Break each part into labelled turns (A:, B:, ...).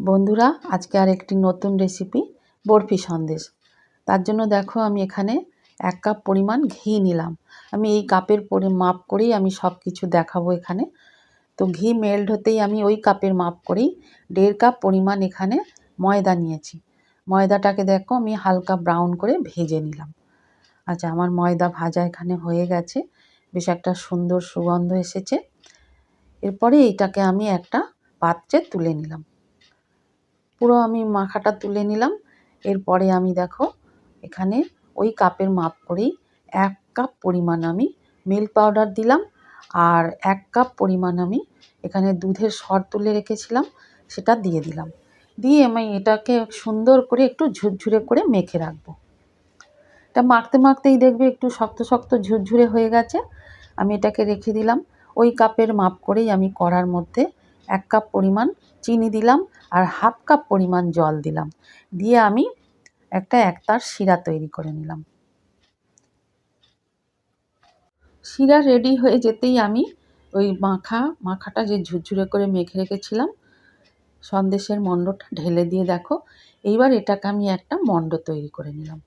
A: বন্ধুরা, আজকে আর একটি নতুন রেসিপি বরফি সন্দেশ। তার জন্য দেখো আমি এখানে 1 কাপ পরিমাণ ঘি নিলাম। আমি এই কাপের মাপ করেই আমি সব কিছু দেখাবো এখানে। তো ঘি মেল্ট হতেই আমি ওই কাপের মাপ করেই 1.5 কাপ পরিমাণ এখানে ময়দা নিয়েছি। ময়দাটাকে দেখো আমি হালকা ব্রাউন করে ভেজে নিলাম। আচ্ছা, আমার ময়দা ভাজা এখানে হয়ে গেছে, বেশ একটা সুন্দর সুগন্ধ এসেছে। এরপরে এইটাকে আমি একটা পাত্রে তুলে নিলাম। পুরো আমি মাখাটা তুলে নিলাম। এরপরে আমি দেখো এখানে ওই কাপের মাপ করেই 1 কাপ পরিমাণ আমি মিল্ক পাউডার দিলাম, আর 1 কাপ পরিমাণ আমি এখানে দুধের সর তুলে রেখেছিলাম সেটা দিয়ে দিলাম। দিয়ে আমি এটাকে সুন্দর করে একটু ঝুরঝুরে করে মেখে রাখবো। এটা মাখতে মাখতেই দেখবে একটু শক্ত শক্ত ঝুরঝুরে হয়ে গেছে। আমি এটাকে রেখে দিলাম। ওই কাপের মাপ করেই আমি কড়ার মধ্যে 1 কাপ পরিমাণ চিনি দিলাম আর 1/2 কাপ পরিমাণ জল দিলাম। দিয়ে আমি একটা একতার শিরা তৈরি করে নিলাম। শিরা রেডি হয়ে যেতেই আমি ওই মাখাটা যে ঝুরঝুরে করে মেখে রেখেছিলাম সন্দেশের মণ্ডটা ঢেলে দিয়ে দেখো এইবার এটাকে আমি একটা মণ্ড তৈরি করে নিলাম।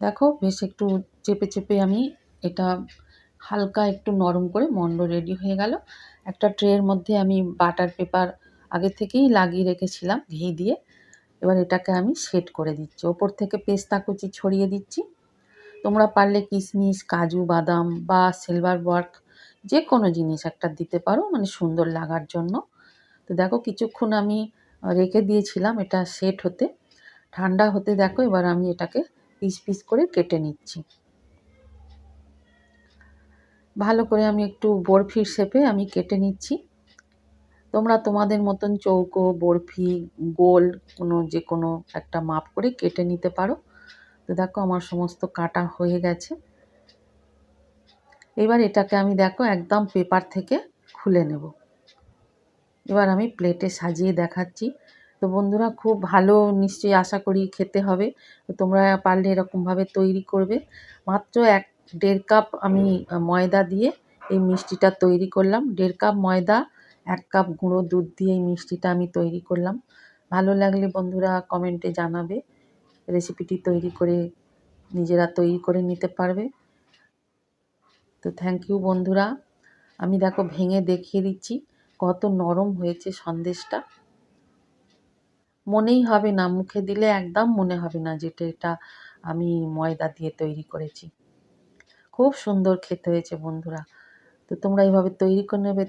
A: দেখো বেশ একটু চেপে চেপে আমি এটা হালকা একটু নরম করে মণ্ড রেডি হয়ে গেল। একটা ট্রের মধ্যে আমি বাটার পেপার আগে থেকেই লাগিয়ে রেখেছিলাম ঘি দিয়ে। এবার এটাকে আমি সেট করে দিচ্ছি, ওপর থেকে পেস্তা কুচি ছড়িয়ে দিচ্ছি। তোমরা পারলে কিশমিশ, কাজু বাদাম বা সিলভার ওয়ার্ক যে কোনো জিনিস একটা দিতে পারো, মানে সুন্দর লাগার জন্য। তো দেখো কিছুক্ষণ আমি রেখে দিয়েছিলাম এটা সেট হতে। ঠান্ডা হতে দেখো এবার আমি এটাকে পিস পিস করে কেটে নিচ্ছি। ভালো করে আমি একটু বরফির শেপে আমি কেটে নিচ্ছি। তোমরা তোমাদের মতন চৌকো, বরফি, গোল যে কোনো একটা মাপ করে কেটে নিতে পারো। তো দেখো আমার সমস্ত কাটা হয়ে গেছে। এবার এটাকে আমি দেখো একদম পেপার থেকে খুলে নেব। এবার আমি প্লেটে সাজিয়ে দেখাচ্ছি। তো বন্ধুরা, খুব ভালো নিশ্চয়ই আশা করি খেতে হবে। তো তোমরা পারলে এরকমভাবে তৈরি করবে। মাত্র 1.5 কাপ আমি ময়দা দিয়ে এই মিষ্টিটা তৈরি করলাম। 1.5 কাপ ময়দা, 1 কাপ গুঁড়ো দুধ দিয়ে এই মিষ্টিটা আমি তৈরি করলাম। ভালো লাগলে বন্ধুরা কমেন্টে জানাবে। রেসিপিটি তৈরি করে নিজেরা তৈরি করে নিতে পারবে। তো থ্যাংক ইউ বন্ধুরা। আমি দেখো ভেঙে দেখিয়ে দিচ্ছি কত নরম হয়েছে সন্দেশটা। মনেই হবে না, মুখে দিলে একদম মনে হবে না যেটা এটা আমি ময়দা দিয়ে তৈরি করেছি। খুব সুন্দর খেতে হয়েছে বন্ধুরা। তো তোমরা এইভাবে তৈরি করে নেবে।